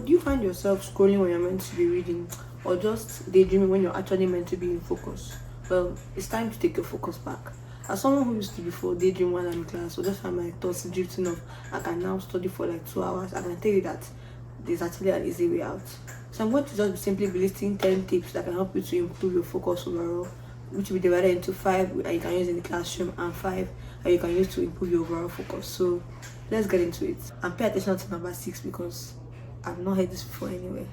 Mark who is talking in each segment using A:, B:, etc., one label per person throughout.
A: do you find yourself scrolling when you're meant to be reading, or just daydreaming when you're actually meant to be in focus? Well, it's time to take your focus back. As someone who used to before daydream while I'm in class, or just find my thoughts drifting off, I can now study for like 2 hours. I can tell you that there's actually an easy way out. So I'm going to just simply be listing 10 tips that can help you to improve your focus overall, which will be divided into 5 that you can use in the classroom and 5 that you can use to improve your overall focus. So let's get into it and pay attention to number 6 because I've not heard this before anyway.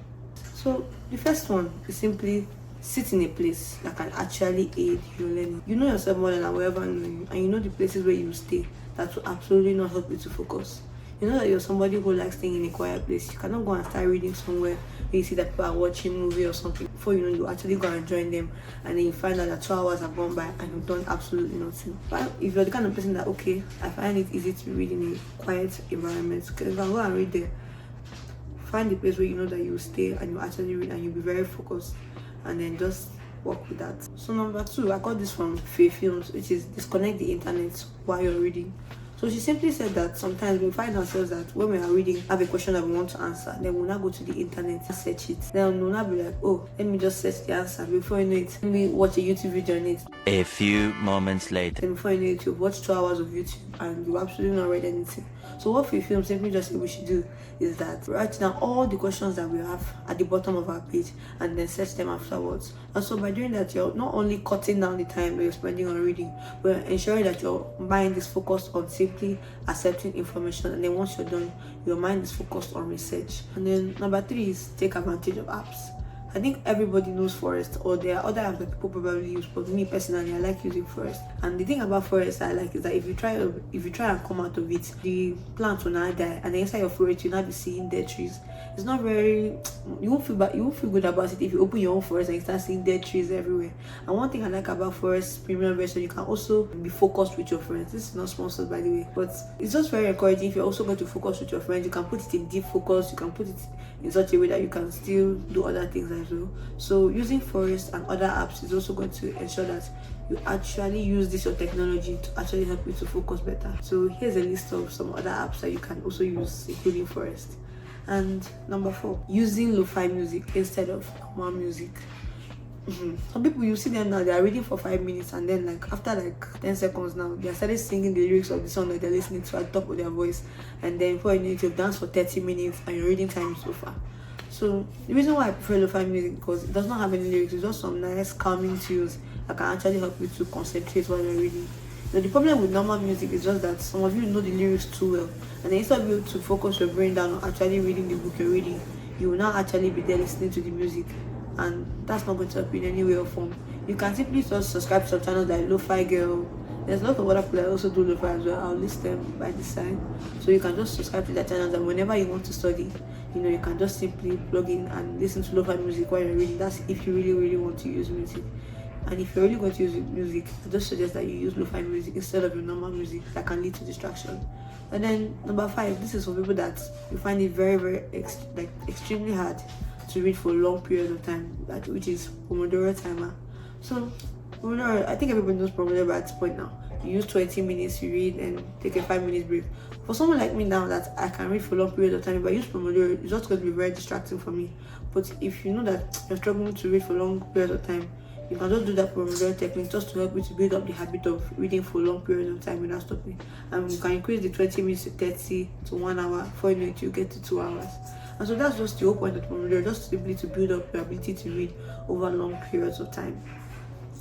A: So the first one is simply sit in a place that can actually aid your learning. You know yourself more than I will ever know you, and you know the places where you stay that will absolutely not help you to focus. You know that you're somebody who likes staying in a quiet place. You cannot go and start reading somewhere where you see that people are watching a movie or something. Before you know, you actually go and join them, and then you find out that 2 hours have gone by and you've done absolutely nothing. But if you're the kind of person that, okay, I find it easy to read in a quiet environment, you can go and read there. Find the place where you know that you stay and you actually read and you'll be very focused, and then just work with that. So number 2, I got this from Faye Films, which is disconnect the internet while you're reading. So she simply said that sometimes we find ourselves that when we are reading, have a question that we want to answer, then we'll now go to the internet and search it. Then we'll now be like, oh, let me just search the answer. Before you know it, let me watch a YouTube video on it.
B: A few moments later.
A: Then before you know it, you've watched 2 hours of YouTube and you've absolutely not read anything. So what Faye Films simply just said we should do is that write down all the questions that we have at the bottom of our page and then search them afterwards. And so by doing that, you're not only cutting down the time that you're spending on reading, but ensuring that your mind is focused on simply accepting information, and then once you're done, your mind is focused on research. And then number 3 is take advantage of apps. I think everybody knows Forest, or there are other apps that people probably use, but me personally, I like using Forest. And the thing about Forest I like is that if you try and come out of it, the plants will not die, and then inside your forest you'll not be seeing dead trees. It's not very, you won't feel good about it if you open your own forest and you start seeing dead trees everywhere. And one thing I like about Forest premium version, you can also be focused with your friends. This is not sponsored, by the way, but it's just very encouraging. If you're also going to focus with your friends, you can put it in deep focus, you can put it in such a way that you can still do other things as well. So using Forest and other apps is also going to ensure that you actually use this your technology to actually help you to focus better. So here's a list of some other apps that you can also use, including Forest. And number 4, using lofi music instead of normal music. Some people, you see them now, they are reading for 5 minutes, and then like after like 10 seconds now, they are started singing the lyrics of the song that they're listening to at the top of their voice, and then before you know it, you've danced for 30 minutes and your reading time is so far. So the reason why I prefer lo-fi music, because it does not have any lyrics, it's just some nice calming tunes that can actually help you to concentrate while you're reading. Now, the problem with normal music is just that some of you know the lyrics too well, and then instead of you to focus your brain down on actually reading the book you're reading, you will not actually be there listening to the music, and that's not going to help you in any way or form. You can simply just subscribe to some channels like Lo-Fi Girl. There's a lot of other people that also do lo-fi as well. I'll list them by this side, so you can just subscribe to their channels, and whenever you want to study, you can just simply plug in and listen to lo-fi music while you're reading. That's if you really want to use music. And if you're really going to use music, I just suggest that you use lo-fi music instead of your normal music that can lead to distraction. And then number 5, this is for people that you find it very extremely hard to read for long periods of time, which is Pomodoro timer. So Pomodoro, I think everybody knows Pomodoro at this point now. You use 20 minutes, you read and take a 5-minute break. For someone like me now that I can read for long periods of time, if I use Pomodoro, it's just going to be very distracting for me. But if you know that you're struggling to read for long periods of time, you can just do that Pomodoro technique just to help you to build up the habit of reading for long periods of time without stopping. And you can increase the 20 minutes to 30 to 1 hour. Before you know it, you get to 2 hours. And so that's just the whole point of Pomodoro, just simply to build up your ability to read over long periods of time.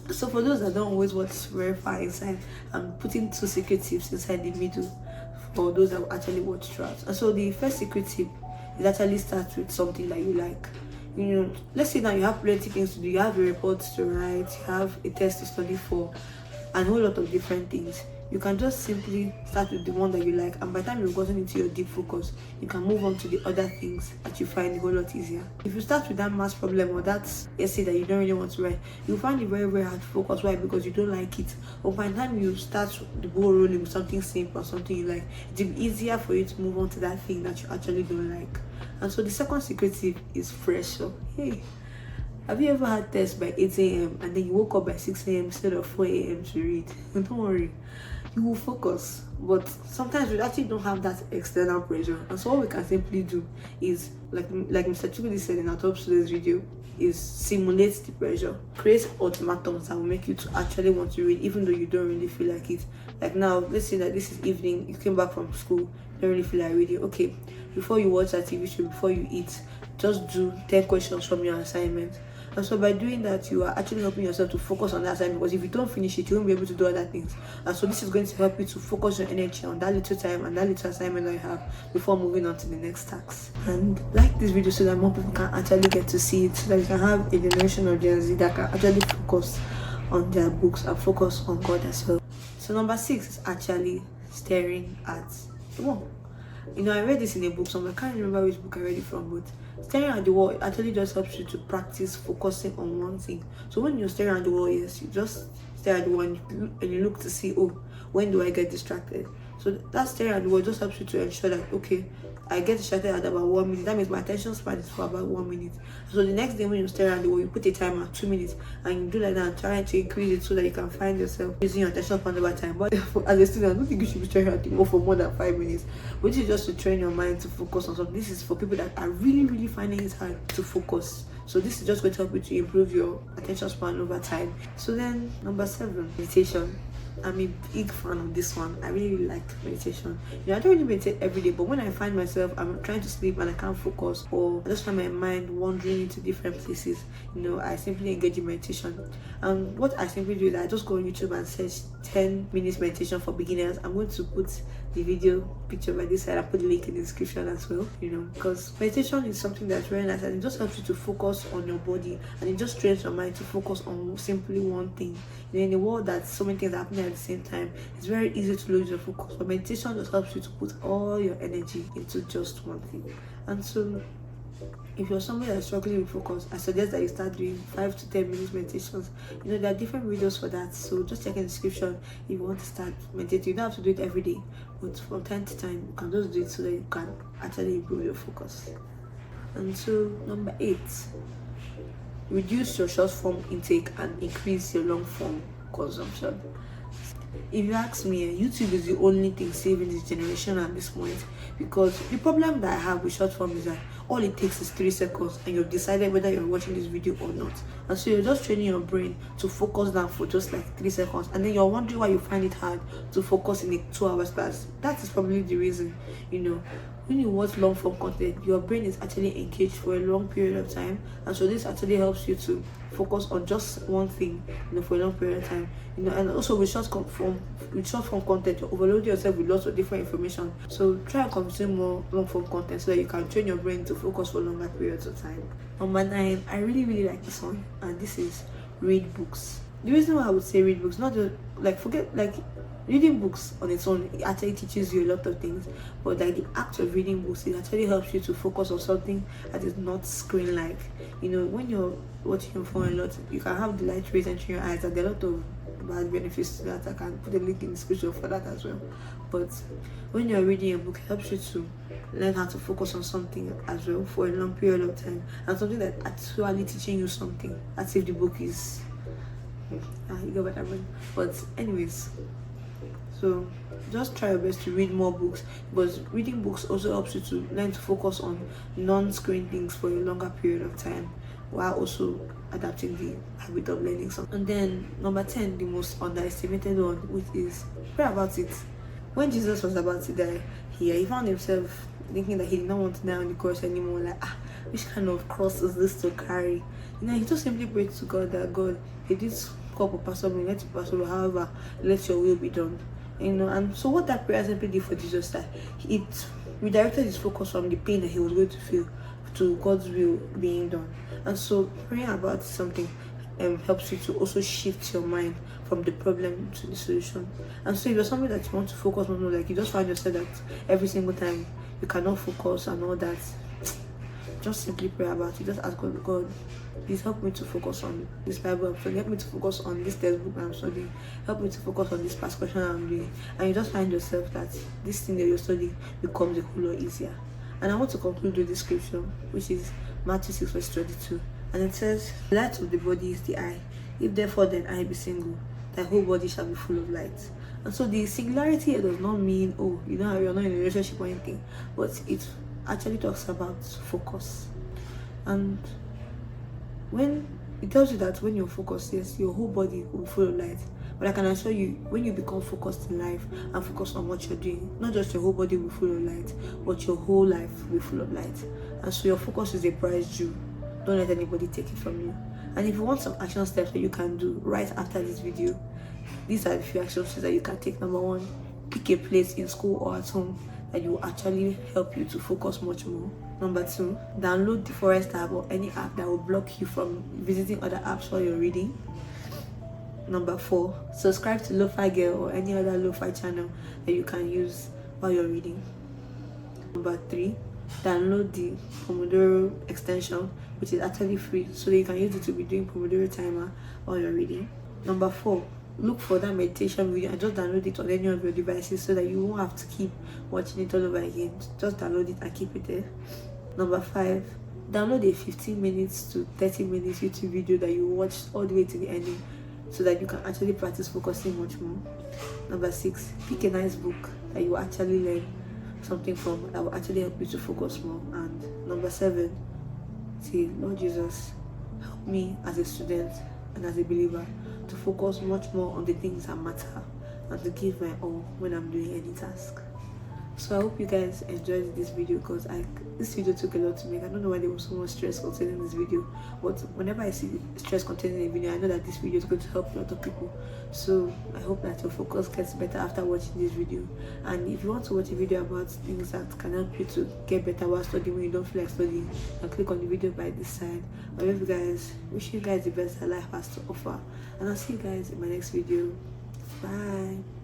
A: So for those that don't always watch very far inside, I'm putting 2 secret tips inside the middle for those that will actually watch throughout. And so the first secret tip is actually start with something that you like. Let's say now you have plenty of things to do. You have a report to write, you have a test to study for, and a whole lot of different things. You can just simply start with the one that you like, and by the time you've gotten into your deep focus, you can move on to the other things that you find a whole lot easier. If you start with that math problem or that essay that you don't really want to write, you'll find it very hard to focus. Why? Because you don't like it. But by the time you start the ball rolling with something simple or something you like, it'll be easier for you to move on to that thing that you actually don't like. And so the second secret tip is pressure. Hey, have you ever had tests by 8 a.m. and then you woke up by 6 a.m. instead of 4 a.m. to read? Don't worry. you will focus. But sometimes we actually don't have that external pressure, and so what we can simply do is, like Mr. Chukudi said in our top students video, is simulate the pressure. Create ultimatums that will make you to actually want to read even though you don't really feel like it. Like now, let's say that this is evening, you came back from school, you don't really feel like reading. Okay, before you watch that TV show, before you eat, just do 10 questions from your assignment. And so by doing that, you are actually helping yourself to focus on that assignment, because if you don't finish it, you won't be able to do other things. And so this is going to help you to focus your energy on that little time and that little assignment that you have before moving on to the next task. And like this video so that more people can actually get to see it, so that you can have a generation of Gen Z that can actually focus on their books and focus on God as well. So number 6 is actually staring at the wall. I read this in a book somewhere. I can't remember which book I read it from, but staring at the wall actually just helps you to practice focusing on one thing. So when you're staring at the wall, yes, you just stare at the wall and you look to see, oh, when do I get distracted? So that staring at the wall just helps you to ensure that, okay, I get distracted at about 1 minute. That means my attention span is for about 1 minute. So the next day when you stare at the wall, you put a timer 2 minutes, and you do like that, trying to increase it so that you can find yourself using your attention span over time. But as a student, I don't think you should be staring at the wall for more than 5 minutes. Which is just to train your mind to focus on something. This is for people that are really, really finding it hard to focus. So this is just going to help you to improve your attention span over time. So then number 7, meditation. I'm a big fan of this one. I really like meditation. I don't really meditate every day, but when I find myself I'm trying to sleep and I can't focus, or I just find my mind wandering into different places, I simply engage in meditation. And what I simply do is I just go on YouTube and search 10 minutes meditation for beginners. I'm going to put the video picture by this side. I'll put the link in the description as well, because meditation is something that's very nice, and it just helps you to focus on your body, and it just trains your mind to focus on simply one thing. In a world that so many things are happening at the same time, it's very easy to lose your focus, but meditation just helps you to put all your energy into just one thing. And so if you're somebody that's struggling with focus, I suggest that you start doing 5 to 10 minutes meditations. There are different videos for that, so just check in the description if you want to start meditating. You don't have to do it every day, but from time to time you can just do it so that you can actually improve your focus. And so number 8, reduce your short form intake and increase your long form consumption. If you ask me, YouTube is the only thing saving this generation at this point, because the problem that I have with short form is that all it takes is 3 seconds and you've decided whether you're watching this video or not. And so you're just training your brain to focus down for just like 3 seconds, and then you're wondering why you find it hard to focus in a 2-hour class. That is probably the reason. When you watch long form content, your brain is actually engaged for a long period of time, and so this actually helps you to focus on just one thing, for a long period of time. And also with short form content, you overload yourself with lots of different information. So try and consume more long form content so that you can train your brain to focus for longer periods of time. Number 9, I really, really like this one, and this is read books. The reason why I would say read books, not just reading books on its own, it actually teaches you a lot of things, but like the act of reading books, it actually helps you to focus on something that is not screen like. When you're watching your phone a lot, you can have the light rays entering your eyes, and there are a lot of bad benefits to that. I can put a link in the description for that as well. But when you're reading a book, it helps you to learn how to focus on something as well for a long period of time, and something that actually teaching you something, as if the book is you get what I mean. But anyways, so just try your best to read more books, because reading books also helps you to learn to focus on non-screen things for a longer period of time, while also adapting the habit of learning something. And then number 10, the most underestimated one, which is pray about it. When Jesus was about to die, he found himself thinking that he did not want to die on the cross anymore. Like, which kind of cross is this to carry? He just simply prayed to God that, God, if this cup will pass over me, let it pass over, however, let your will be done. And so what that prayer simply did for Jesus, that it redirected his focus from the pain that he was going to feel to God's will being done. And so praying about something helps you to also shift your mind from the problem to the solution. And so if you're somebody that you want to focus on, like you just find yourself that every single time you cannot focus and all that, just simply pray about it. Just ask God, please help me to focus on this Bible I'm studying, help me to focus on this textbook I'm studying, help me to focus on this past question I'm doing. And you just find yourself that this thing that you're studying becomes a whole lot easier. And I want to conclude with this scripture, which is Matthew 6 verse 22. And it says, the light of the body is the eye. If therefore then eye be single, thy whole body shall be full of light. And so the singularity here does not mean, oh, you know, you're not in a relationship or anything, but it actually talks about focus. And when it tells you that when you're focused, yes, your whole body will be full of light. But I can assure you, when you become focused in life and focus on what you're doing, not just your whole body will be full of light, but your whole life will be full of light. And so your focus is a prize due. Don't let anybody take it from you. And if you want some action steps that you can do right after this video, these are the few action steps that you can take. Number one, pick a place in school or at home that will actually help you to focus much more. Number two, download the Forest app or any app that will block you from visiting other apps while you're reading. Number four, subscribe to Lo-Fi Girl or any other lo-fi channel that you can use while you're reading. Number three, download the Pomodoro extension, which is actually free, so that you can use it to be doing Pomodoro timer while you're reading. Number four, look for that meditation video and just download it on any of your devices so that you won't have to keep watching it all over again. Just download it and keep it there. Number five, download a 15 minutes to 30 minutes YouTube video that you watch all the way to the ending so that you can actually practice focusing much more. Number six, pick a nice book that you will actually learn something from, that will actually help you to focus more. And number seven, say, Lord Jesus, help me as a student and as a believer to focus much more on the things that matter and to give my all when I'm doing any task. So I hope you guys enjoyed this video, because this video took a lot to make. I don't know why there was so much stress containing this video, but whenever I see stress containing a video, I know that this video is going to help a lot of people. So I hope that your focus gets better after watching this video. And if you want to watch a video about things that can help you to get better while studying when you don't feel like studying, you can click on the video by this side. I love you guys, wish you guys the best that life has to offer, and I'll see you guys in my next video. Bye.